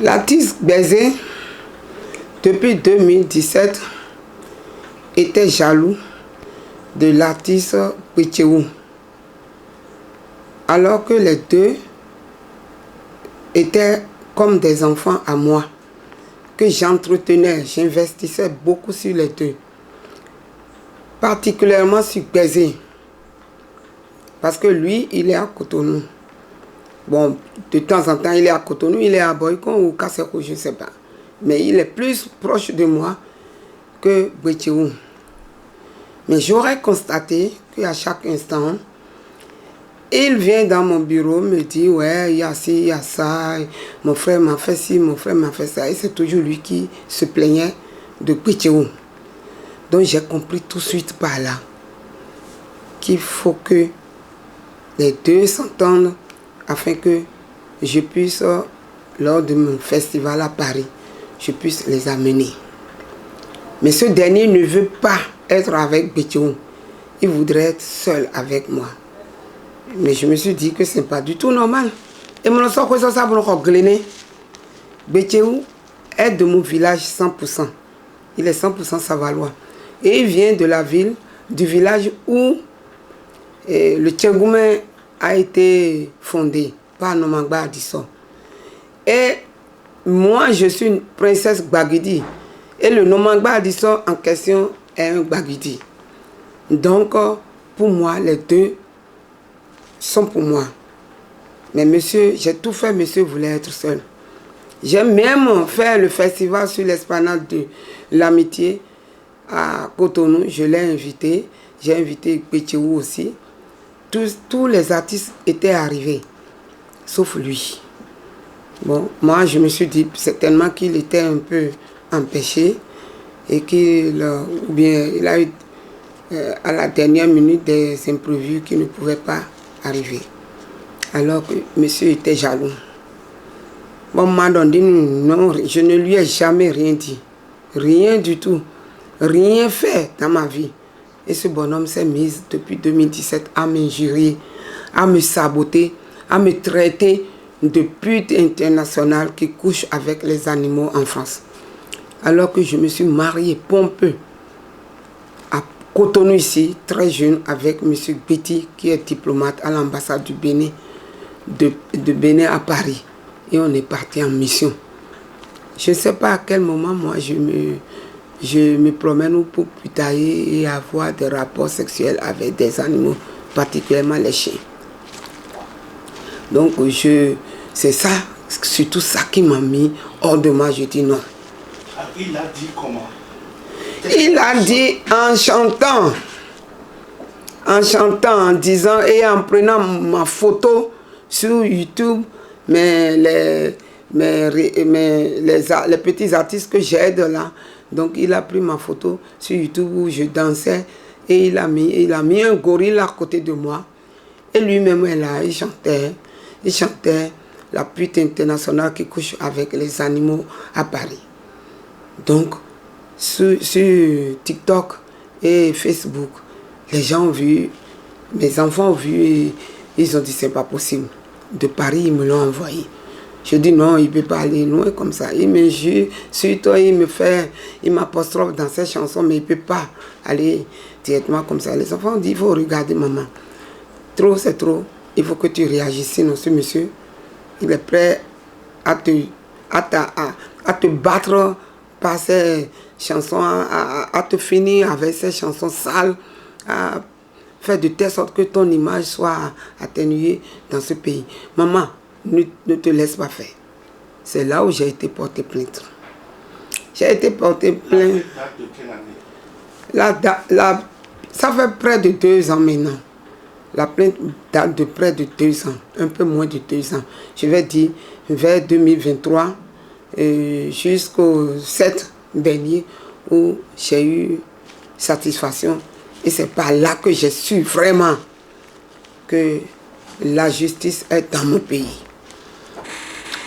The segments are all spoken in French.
L'artiste Bézé, depuis 2017, était jaloux de l'artiste Pétchéou. Alors que les deux étaient comme des enfants à moi, que j'entretenais, j'investissais beaucoup sur les deux. Particulièrement sur Bézé, parce que lui, il est à Cotonou. Bon, de temps en temps, il est à Cotonou, il est à Boycon ou Kasserou, je ne sais pas. Mais il est plus proche de moi que Pétchéou. Mais j'aurais constaté qu'à chaque instant, il vient dans mon bureau me dire, ouais, il y a ci, il y a ça, mon frère m'a fait ci, mon frère m'a fait ça. Et c'est toujours lui qui se plaignait de Pétchéou. Donc j'ai compris tout de suite par là qu'il faut que les deux s'entendent afin que je puisse, lors de mon festival à Paris, je puisse les amener. Mais ce dernier ne veut pas être avec Pétchéou. Il voudrait être seul avec moi. Mais je me suis dit que ce n'est pas du tout normal. Et mon sort que ça va glener. Pétchéou est de mon village 100%. Il est 100% Savalois. Et il vient de la ville, du village où le Tchégoumé a été fondé par Nomangba Adisson. Et moi, je suis une princesse Gbagidi. Et le Nomangba Adisson en question est un Gbagidi. Donc, pour moi, les deux sont pour moi. Mais monsieur, j'ai tout fait, monsieur voulait être seul. J'ai même fait le festival sur l'esplanade de l'amitié à Cotonou. Je l'ai invité. J'ai invité Pétchéou aussi. Tous les artistes étaient arrivés, sauf lui. Bon, moi je me suis dit certainement qu'il était un peu empêché et qu'il ou bien il a eu à la dernière minute des imprévus qui ne pouvaient pas arriver. Alors que monsieur était jaloux. Bon, Madondine, non, je ne lui ai jamais rien dit. Rien du tout. Rien fait dans ma vie. Et ce bonhomme s'est mis depuis 2017 à m'injurier, à me saboter, à me traiter de pute internationale qui couche avec les animaux en France. Alors que je me suis marié pompeux à Cotonou ici, très jeune, avec M. Betty, qui est diplomate à l'ambassade du Bénin, de Bénin à Paris. Et on est parti en mission. Je ne sais pas à quel moment, moi, je me promène pour putailler et avoir des rapports sexuels avec des animaux, particulièrement les chiens. Donc, c'est ça, surtout ça qui m'a mis hors de moi. Je dis non. Il a dit comment? Il a dit en chantant, en disant et en prenant ma photo sur YouTube, les petits artistes que j'aide là. Donc il a pris ma photo sur YouTube où je dansais et il a mis un gorille à côté de moi. Et lui-même est là, il chantait la pute internationale qui couche avec les animaux à Paris. Donc sur TikTok et Facebook, les gens ont vu, mes enfants ont vu et ils ont dit c'est pas possible. De Paris, ils me l'ont envoyé. Je dis non, il ne peut pas aller loin comme ça. Il me jure, surtout il m'apostrophe dans ses chansons, mais il ne peut pas aller directement comme ça. Les enfants ont dit, il faut regarder maman. Trop, c'est trop. Il faut que tu réagisses. Sinon, ce monsieur, il est prêt à te battre par ses chansons, à te finir avec ses chansons sales, à faire de telle sorte que ton image soit atténuée dans ce pays. Maman, ne te laisse pas faire. C'est là où j'ai été porté plainte. J'ai été porté plainte. La date de quelle année? Ça fait près de 2 ans maintenant. La plainte date de près de 2 ans. Un peu moins de 2 ans. Je vais dire vers 2023 jusqu'au 7 dernier où j'ai eu satisfaction. Et c'est par là que j'ai su vraiment que la justice est dans mon pays.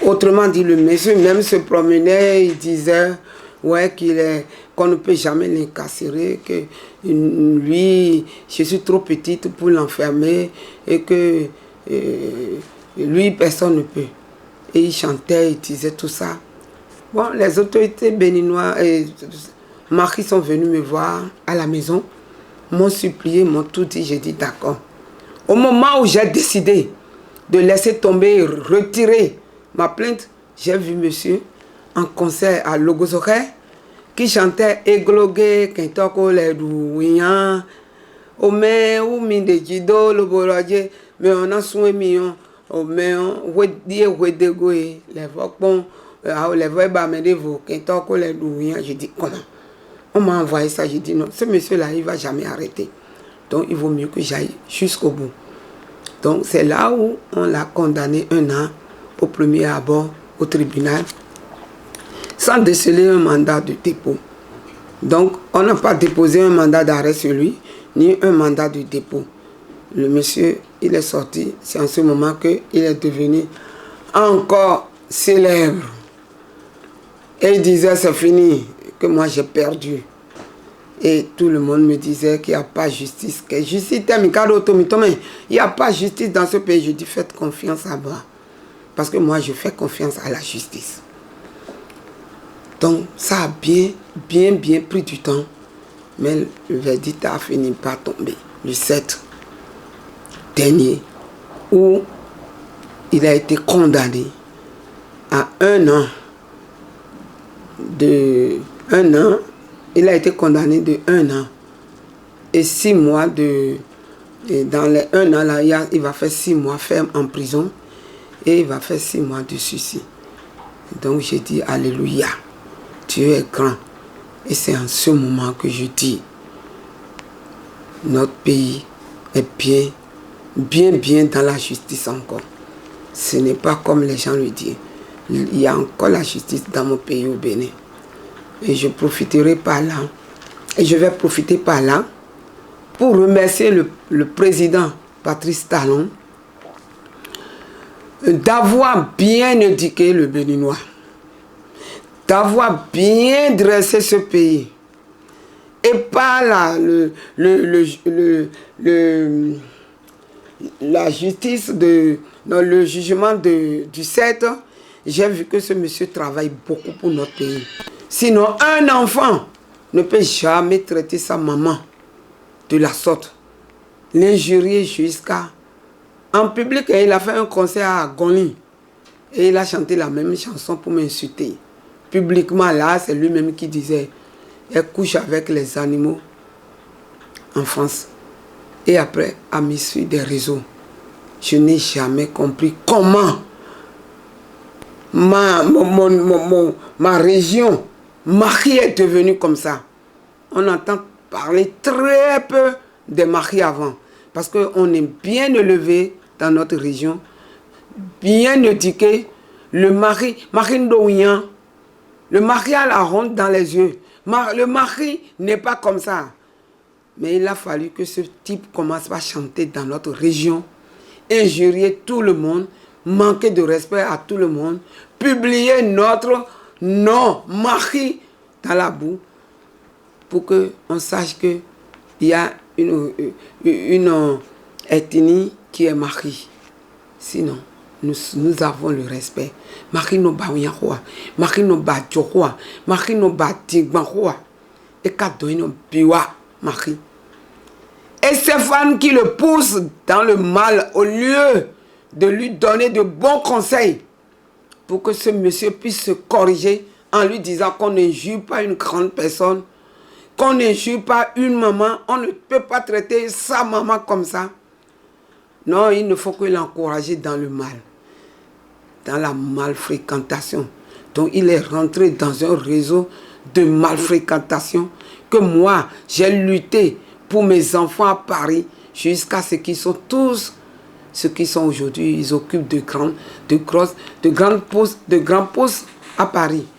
Autrement dit, le monsieur même se promenait, il disait ouais, qu'on ne peut jamais l'incarcérer, que lui, je suis trop petite pour l'enfermer et que lui, personne ne peut. Et il chantait, il disait tout ça. Bon, les autorités béninoises et Marie sont venus me voir à la maison, m'ont supplié, m'ont tout dit, j'ai dit d'accord. Au moment où j'ai décidé de laisser tomber, retirer ma plainte, j'ai vu monsieur en concert à Logosokè qui chantait Eglogué, Kentoko, les Douian, Ome, ou Mindejido, le Borodje, mais on a soin million, mais on dit, les Vokbon, les Voix Medevo, Kentoko, les Douian. J'ai dit comment? On m'a envoyé ça, j'ai dit non, ce monsieur-là, il ne va jamais arrêter. Donc il vaut mieux que j'aille jusqu'au bout. Donc c'est là où on l'a condamné 1 an au premier abord au tribunal, sans déceler un mandat de dépôt. Donc on n'a pas déposé un mandat d'arrêt sur lui, ni un mandat de dépôt. Le monsieur, il est sorti, c'est en ce moment qu'il est devenu encore célèbre. Et il disait c'est fini, que moi j'ai perdu. Et tout le monde me disait qu'il n'y a pas justice. Que justice, il n'y a pas justice dans ce pays. Je dis faites confiance à moi. Parce que moi je fais confiance à la justice. Donc ça a bien pris du temps. Mais le verdict a fini par tomber. Le 7 dernier, où il a été condamné à 1 an. Il a été condamné de 1 an et 6 mois de... Et dans les 1 an, là, il va faire 6 mois ferme en prison et il va faire 6 mois de suicide. Donc j'ai dit, Alléluia, Dieu est grand. Et c'est en ce moment que je dis, notre pays est bien dans la justice encore. Ce n'est pas comme les gens le disent. Il y a encore la justice dans mon pays au Bénin. Et je profiterai par là. Et je vais profiter par là pour remercier le président Patrice Talon d'avoir bien éduqué le Béninois, d'avoir bien dressé ce pays. Et par là, la justice, le jugement du 7, j'ai vu que ce monsieur travaille beaucoup pour notre pays. Sinon, un enfant ne peut jamais traiter sa maman de la sorte, l'injurier jusqu'à... En public, il a fait un concert à Goni et il a chanté la même chanson pour m'insulter. Publiquement, là, c'est lui-même qui disait « Elle couche avec les animaux en France. » Et après, à m'issu des réseaux, je n'ai jamais compris comment ma région, Marie est devenue comme ça. On entend parler très peu des maris avant. Parce qu'on est bien élevé dans notre région, bien éduqué. Le mari Ndouian, le mari a la honte dans les yeux. Le mari n'est pas comme ça. Mais il a fallu que ce type commence à chanter dans notre région, injurier tout le monde, manquer de respect à tout le monde, publier notre nom, mari, dans la boue, pour qu'on sache qu'il y a une ethnie qui est mari. Sinon, nous avons le respect. Mari no ba wiyanwa, mari no ba jokwa, mari no ba tigbanwa, et kadoino biwa mari. Et ces femmes qui le poussent dans le mal au lieu de lui donner de bons conseils pour que ce monsieur puisse se corriger en lui disant qu'on n'injure pas une grande personne, qu'on n'injure pas une maman, on ne peut pas traiter sa maman comme ça. Non, il ne faut que l'encourager dans le mal, dans la malfréquentation. Donc il est rentré dans un réseau de malfréquentation que moi, j'ai lutté pour mes enfants à Paris jusqu'à ce qu'ils sont tous ce qu'ils sont aujourd'hui. Ils occupent de grands postes à Paris.